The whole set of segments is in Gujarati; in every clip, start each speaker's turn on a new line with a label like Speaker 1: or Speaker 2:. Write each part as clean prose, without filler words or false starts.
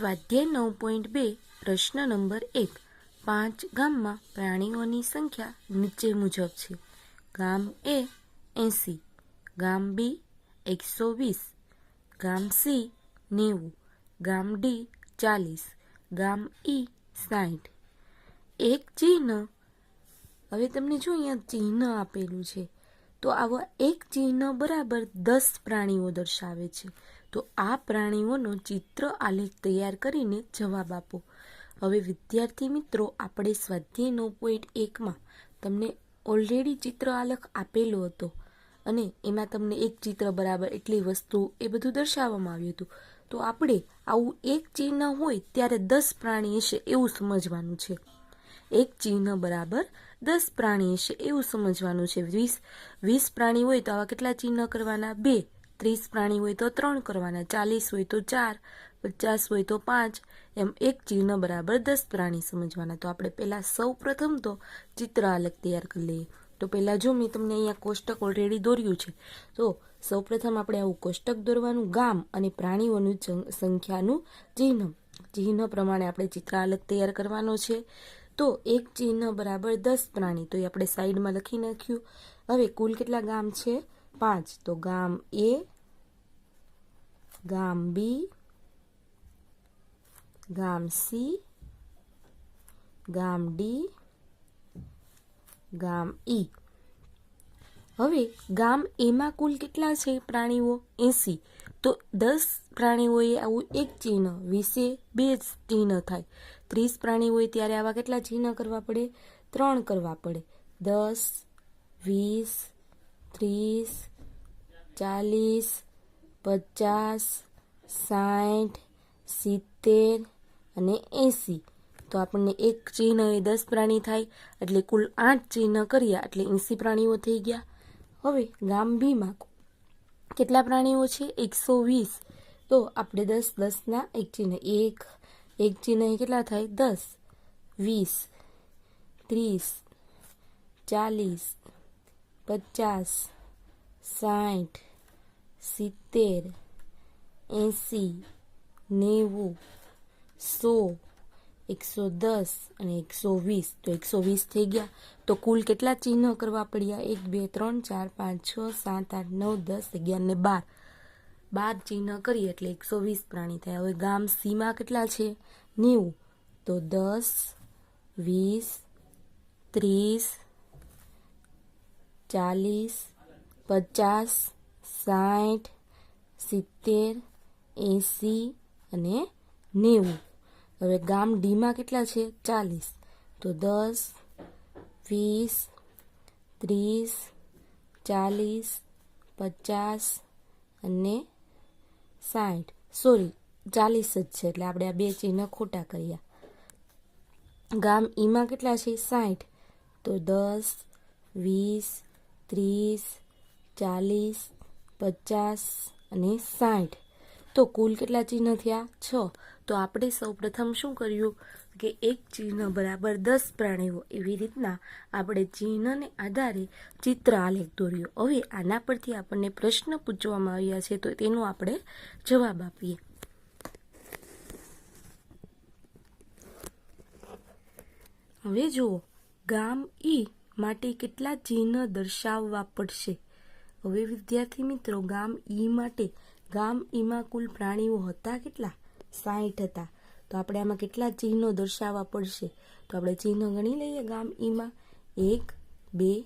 Speaker 1: સ્વાધ્યાય 9.2 પ્રશ્ન નંબર 1. 5 ગામમાં પ્રાણીઓની સંખ્યા નીચે મુજબ છે. ગામ એ 80, ગામ બી 120, ગામ સી 90, ગામ ડી 40, ગામ ઈ 60. એક ચિહ્ન. હવે તમને જો અહીંયા ચિહ્ન આપેલું છે, તો આવા એક ચિહ્ન બરાબર 10 પ્રાણીઓ દર્શાવે છે. તો આ પ્રાણીઓનો ચિત્ર આલેખ તૈયાર કરીને જવાબ આપો. હવે વિદ્યાર્થી મિત્રો, આપણે સ્વાધ્યાય 9.1માં તમને ઓલરેડી ચિત્ર આલેખ આપેલો હતો અને એમાં તમને એક ચિત્ર બરાબર એટલી વસ્તુ એ બધું દર્શાવવામાં આવ્યું હતું. તો આપણે આવું એક ચિહ્ન હોય ત્યારે 10 પ્રાણી હશે એવું સમજવાનું છે. એક ચિહ્ન બરાબર 10 પ્રાણી હશે એવું સમજવાનું છે. 20 પ્રાણી હોય તો આવા કેટલા ચિહ્ન કરવાના? 2. 30 પ્રાણી હોય તો 3 કરવાના, 40 હોય તો 4, 50 હોય તો 5, એમ એક ચિહ્ન બરાબર 10 પ્રાણી સમજવાના. તો આપણે પહેલાં સૌ પ્રથમ તો ચિત્ર આલેખ તૈયાર કરી લઈએ. તો પહેલાં જો મેં તમને અહીંયા કોષ્ટક ઓલરેડી દોર્યું છે, તો સૌ પ્રથમ આપણે આવું કોષ્ટક દોરવાનું, ગામ અને પ્રાણીઓનું સંખ્યાનું ચિહ્ન પ્રમાણે આપણે ચિત્ર આલેખ તૈયાર કરવાનો છે. તો એક ચિહ્ન બરાબર 10 પ્રાણી, તો એ આપણે સાઈડમાં લખી નાખ્યું. હવે કુલ કેટલા ગામ છે? 5. તો ગામ એ, ગામ બી, ગામ સી, ગામ ડી, ગામ ઈ. હવે ગામ એમાં કુલ કેટલા છે પ્રાણીઓ? 80. તો 10 પ્રાણીઓ એ આવું એક ચિહ્ન, 20 2 ચિહ્ન થાય. 30 પ્રાણી હોય ત્યારે આવા કેટલા ચિહ્ન કરવા પડે? 3 કરવા પડે. 10, 20, 30, 40, 50, 60, 70 અને 80. તો આપણને એક ચિહ્ન એ 10 પ્રાણી થાય, એટલે કુલ 8 ચિહ્ન કર્યા એટલે 80 પ્રાણીઓ થઈ ગયા. હવે ગામ બીમાં કેટલા પ્રાણીઓ છે? 120. તો આપણે 10 10ના એક ચિહ્ન, એક ચિહ્ન એ કેટલા થાય? 10, 20, 30, 40, 50, 60, 70, 80, 90, 100, 110 અને 120. તો 120 થઈ ગયા. તો કુલ કેટલા ચિહ્ન કરવા પડ્યા? 1, 2, 3, 4, 5, 6, 7, 8, 9, 10, 11 ને 12. 12 ચિહ્ન કરીએ એટલે 120 પ્રાણી થાય. હવે ગામ સીમાં કેટલા છે? 90. તો 10, 20, 30, 40, 50, 60, 70, 80 અને 90. હવે ગામ ડીમાં કેટલા છે? 40. તો 10, 20, 30, 40, 50 અને 60. સોરી, 40 જ છે, એટલે આપણે આ બે ચિહ્ન ખોટા કર્યા. ગામ ઈમાં કેટલા છે? 60. તો 10, 20, 30, 40, 50 અને 60. તો કુલ કેટલા ચિહ્ન થયા? 6. તો આપણે સૌ પ્રથમ શું કર્યું કે એક ચિહ્ન બરાબર 10 પ્રાણીઓ, એવી રીતના આપણે ચિહ્નને આધારે ચિત્ર આલેખ દોર્યો. હવે આના પરથી આપણને પ્રશ્ન પૂછવામાં આવ્યા છે, તો તેનો આપણે જવાબ આપીએ. હવે જુઓ, ગામ ઈ માટે કેટલા ચિહ્ન દર્શાવવા પડશે? હવે વિદ્યાર્થી મિત્રો, ગામ ઈ માટે, ગામ ઈમાં કુલ પ્રાણીઓ હતા કેટલા? 60 હતા. તો આપણે આમાં કેટલા ચિહ્નો દર્શાવવા પડશે? તો આપણે ચિહ્ન ગણી લઈએ. ગામ ઈમાં 1, 2,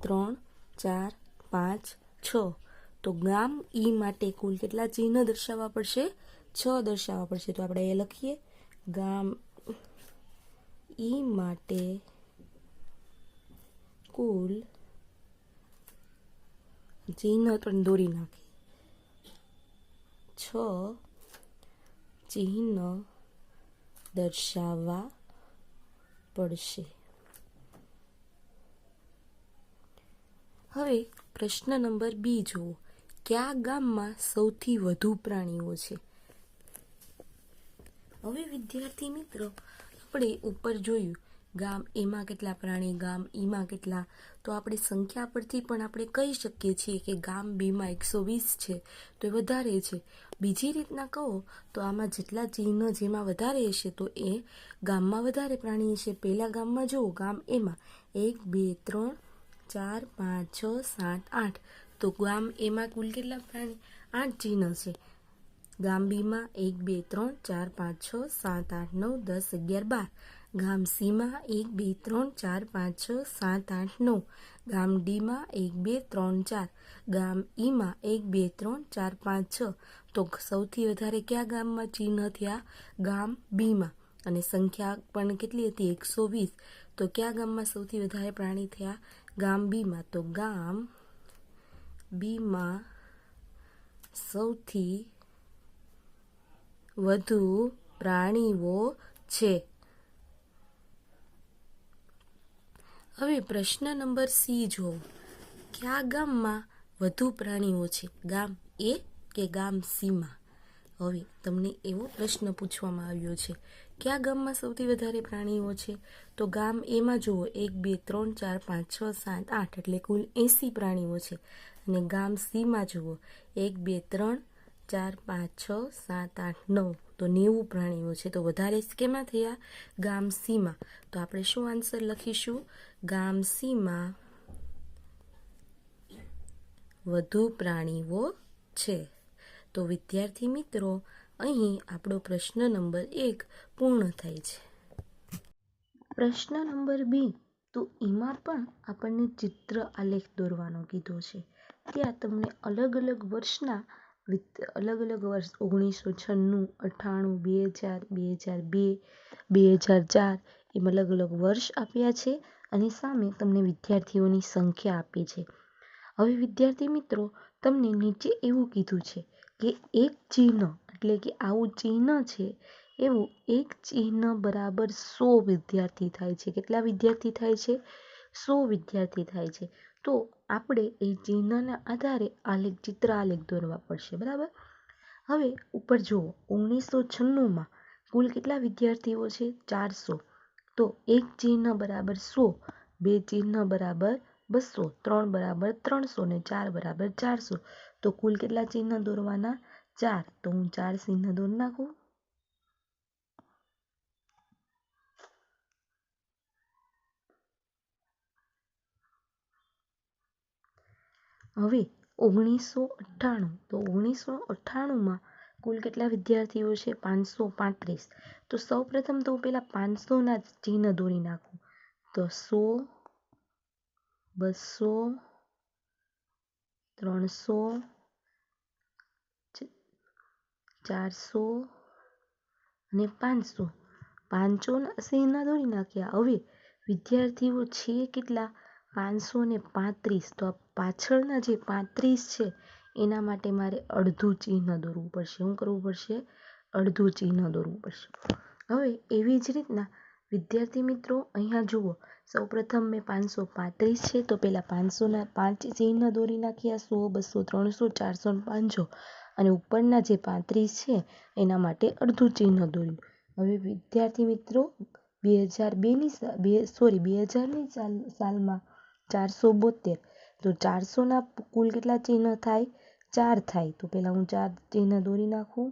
Speaker 1: 3, 4, 5, 6. તો ગામ ઈ માટે કુલ કેટલા ચિહ્ન દર્શાવવા પડશે? 6 દર્શાવવા પડશે. તો આપણે એ લખીએ, ગામ ઈ માટે કુલ ચિહ્ન પણ દોરી નાખીએ. 6 ચિહ્ન દર્શાવવા પડશે. હવે પ્રશ્ન નંબર 2 જુઓ. કયા ગામમાં સૌથી વધુ પ્રાણીઓ છે? હવે વિદ્યાર્થી મિત્રો, આપણે ઉપર જોયું ગામ એમાં કેટલા પ્રાણી, ગામ ઈમાં કેટલા, તો આપણે સંખ્યા પરથી પણ આપણે કહી શકીએ છીએ કે ગામ બીમાં 120 છે તો એ વધારે છે. બીજી રીતના કહો તો આમાં જેટલા ચિહ્ન જેમાં વધારે હશે તો એ ગામમાં વધારે પ્રાણી હશે. પહેલા ગામમાં જુઓ, ગામ એમાં 1 2 3 4 5 6 7 8, તો ગામ એમાં કુલ કેટલા પ્રાણી? 8 ચિહ્ન છે. ગામ બીમાં 1 2 3 4 5 6 7 8 9 10 11 12. ગામ સીમાં 1 2 3 4 5 6 7 8 9. ગામ ડીમાં 1 2 3 4. ગામ ઈમાં 1 2 3 4 5 6. તો સૌથી વધારે કયા ગામમાં ચિહ્ન થયા? ગામ બીમાં. અને સંખ્યા પણ કેટલી હતી? 120. તો કયા ગામમાં સૌથી વધારે પ્રાણી થયા? ગામ બીમાં. તો ગામ બીમાં સૌથી વધુ પ્રાણીઓ છે. હવે પ્રશ્ન નંબર સી જુઓ. કયા ગામમાં વધુ પ્રાણીઓ છે? ગામ એ કે ગામ સીમાં? હવે તમને એવો પ્રશ્ન પૂછવામાં આવ્યો છે, કયા ગામમાં સૌથી વધારે પ્રાણીઓ છે? તો ગામ એમાં જુઓ 1 2 3 4 5 6 7 8, એટલે કુલ 80 પ્રાણીઓ છે. અને ગામ સીમાં જુઓ 1 2 3 4 5 6 7 8 9, તો 90 પ્રાણીઓ છે. તો વધારે કેમાં થયા? ગામ સીમાં. તો આપણે શું આન્સર લખીશું? ગામ સીમાં વધુ પ્રાણીઓ છે. તો વિદ્યાર્થી મિત્રો, અહીં આપણો પ્રશ્ન નંબર 1 પૂર્ણ થાય છે. પ્રશ્ન નંબર 2, તો એમાં પણ આપણને ચિત્ર આલેખ દોરવાનો કીધો છે. ત્યાં તમને અલગ અલગ વર્ષના અલગ અલગ વર્ષ 1996, 98, 2000, 2002, 2004 એમ અલગ અલગ વર્ષ આપ્યા છે અને સામે તમને વિદ્યાર્થીઓની સંખ્યા આપી છે. હવે વિદ્યાર્થી મિત્રો, તમને નીચે એવું કીધું છે કે એક ચિહ્ન, એટલે કે આવું ચિહ્ન છે, એવું એક ચિહ્ન બરાબર 100 વિદ્યાર્થી થાય છે. કેટલા વિદ્યાર્થી થાય છે? 100 વિદ્યાર્થી થાય છે. તો આપણે એ ચિહ્નના આધારે આલેખ, ચિત્ર આલેખ દોરવા પડશે. બરાબર. હવે ઉપર જુઓ, 1996માં કુલ કેટલા વિદ્યાર્થીઓ છે? 400. તો એક ચિહ્ન બરાબર 100, બે ચિહ્ન બરાબર 200, 3 બરાબર 300 ને 4 બરાબર 400. તો કુલ કેટલા ચિહ્ન દોરવાના? 4. તો હું 4 ચિહ્ન દોરી નાખું. હવે 1998, તો 1998માં કુલ કેટલા વિદ્યાર્થીઓ છે? 535. તો સૌ પ્રથમ તો પેલા 500ના ચિહ્ન દોરી નાખું. તો 100, 200, 300, 400 અને 500. 500ના ચિહ્ન દોરી નાખ્યા. હવે વિદ્યાર્થીઓ છે કેટલા? 535. તો આ પાછળના જે 35 છે એના માટે મારે અડધું ચિહ્ન દોરવું પડશે. શું કરવું પડશે? અડધું ચિહ્ન દોરવું પડશે. હવે એવી જ રીતના વિદ્યાર્થી મિત્રો, અહીંયા જુઓ, સૌપ્રથમ મેં 535 છે તો પહેલાં 500ના 5 ચિહ્ન દોરી નાખ્યા, 100, 200, 300, 400 અને 500. અને ઉપરના જે 35 છે એના માટે અડધું ચિહ્ન દોર્યું. હવે વિદ્યાર્થી મિત્રો, 2002ની સાલમાં 472. તો 400ના કુલ કેટલા ચિહ્ન થાય? 4 થાય. તો પહેલાં હું 4 ચિહ્ન દોરી નાખું.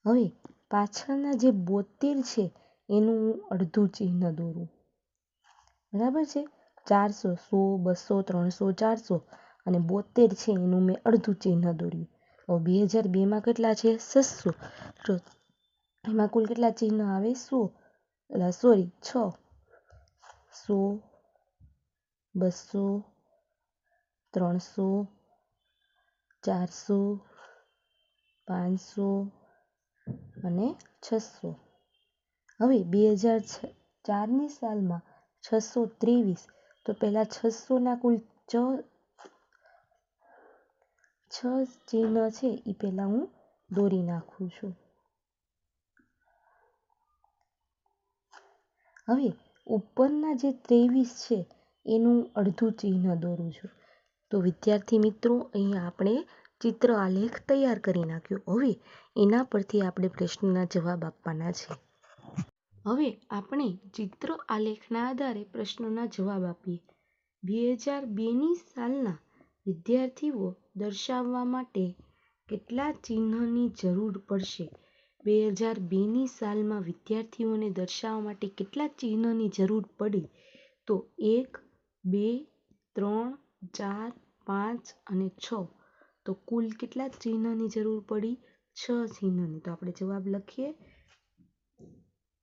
Speaker 1: હવે પાછળના જે 72 છે એનું હું અડધું ચિહ્ન દોરું. બરાબર છે? 400, 100, 200, 300, 400 અને 72 છે એનું મેં અડધું ચિહ્ન દોર્યું. હવે 2002માં કેટલા છે? 600. તો એમાં કુલ કેટલા ચિહ્ન આવે? 6. 100, 200, 300, 400, 500 અને 600. હવે 2004ની સાલમાં 623. તો પહેલાં 600ના કુલ 6 ચિહ્ન છે એ પહેલાં હું દોરી નાખું છું. હવે ઉપરના જે 23 છે એનું અડધું ચિહ્ન દોરું છું. તો વિદ્યાર્થી મિત્રો, અહીંયા આપણે ચિત્ર આલેખ તૈયાર કરી નાખ્યો. હવે એના પરથી આપણે પ્રશ્નના જવાબ આપવાના છે. હવે આપણે ચિત્ર આલેખના આધારે પ્રશ્નોના જવાબ આપીએ. 2002ની સાલના વિદ્યાર્થીઓ દર્શાવવા માટે કેટલા ચિહ્નની જરૂર પડશે? 2002ની સાલમાં વિદ્યાર્થીઓને દર્શાવવા માટે કેટલા ચિહ્નની જરૂર પડી? તો 1, 2, 3, 4, 5 અને 6. તો કુલ કેટલા ચિહ્નની જરૂર પડી? 6 ચિહ્નની. તો આપણે જવાબ લખીએ.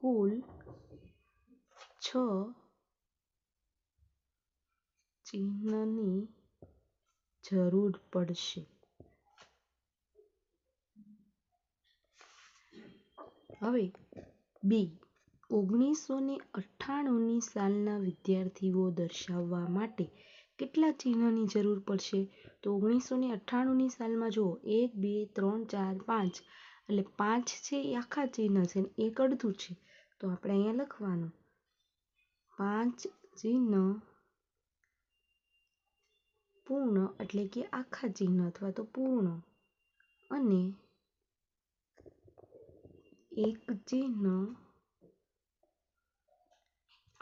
Speaker 1: કુલ 6 ચિહ્નની જરૂર પડશે. હવે બી, 1998ની સાલના વિદ્યાર્થીઓ દર્શાવવા માટે કેટલા ચિહ્નની જરૂર પડશે? તો 1998ની સાલમાં જુઓ 1, 2, 3, 4, 5 એટલે 5 છે એ આખા ચિહ્ન છે ને 1 અડધું છે. તો આપણે અહીંયા લખવાનું 5 ચિહ્ન પૂર્ણ એટલે કે આખા ચિહ્ન અથવા તો પૂર્ણ અને 1 ચિહ્ન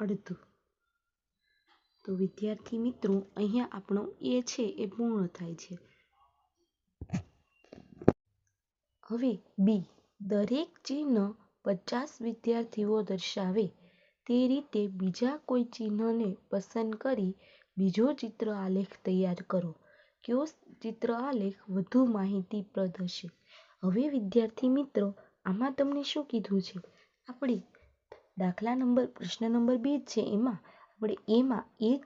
Speaker 1: અડધું. તો વિદ્યાર્થી મિત્રો અહીંયા આપણો એ છે એ પૂર્ણ થાય છે. હવે બી, દરેક ચિહ્ન 50 વિદ્યાર્થીઓ દર્શાવે તે રીતે બીજા કોઈ ચિહ્નને પસંદ કરી બીજો ચિત્ર આલેખ તૈયાર કરો. કયો ચિત્ર આલેખ વધુ માહિતીપ્રદ હશે? હવે વિદ્યાર્થી મિત્રો આમાં તમને શું કીધું છે? આપણે દાખલા નંબર પ્રશ્ન નંબર 2 છે એમાં એક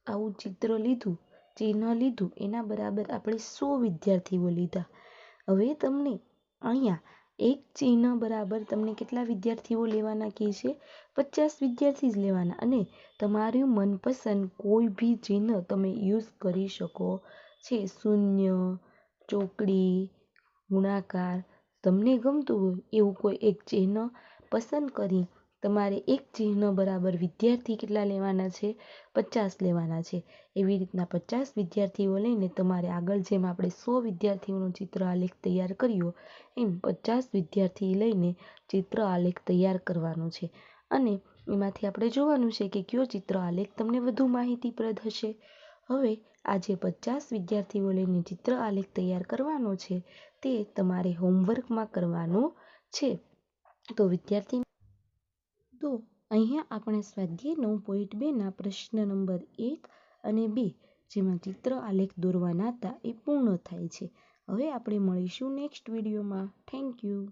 Speaker 1: આવું ચિત્ર લીધું, ચિહ્ન લીધું, એના બરાબર આપણે 100 વિદ્યાર્થીઓ લીધા. હવે તમને અહીંયા એક ચિહ્ન બરાબર તમને કેટલા વિદ્યાર્થીઓ લેવાના કહે છે? 50 વિદ્યાર્થી જ લેવાના. અને તમારું મનપસંદ કોઈ બી ચિહ્ન તમે યુઝ કરી શકો છે. શૂન્ય, ચોકડી, ગુણાકાર, તમને ગમતું હોય એવું કોઈ એક ચિહ્ન પસંદ કરી તમારે એક ચિહ્ન બરાબર વિદ્યાર્થી કેટલા લેવાના છે? 50 લેવાના છે. એવી રીતના 50 વિદ્યાર્થીઓ લઈને તમારે આગળ જેમ આપણે 100 વિદ્યાર્થીઓનો ચિત્ર આલેખ તૈયાર કર્યો એમ 50 વિદ્યાર્થી લઈને ચિત્ર આલેખ તૈયાર કરવાનો છે. અને એમાંથી આપણે જોવાનું છે કે કયો ચિત્ર આલેખ તમને વધુ માહિતીપ્રદ હશે. હવે આ જે 50 વિદ્યાર્થીઓ લઈને ચિત્ર આલેખ તૈયાર કરવાનો છે તે તમારે હોમવર્કમાં કરવાનું છે. તો વિદ્યાર્થી તો અહીંયા આપણે સ્વાધ્યાય 9.2ના પ્રશ્ન નંબર 1 અને 2 જેમાં ચિત્ર આલેખ દોરવાના હતા એ પૂર્ણ થાય છે. હવે આપણે મળીશું નેક્સ્ટ વિડીયોમાં. Thank you.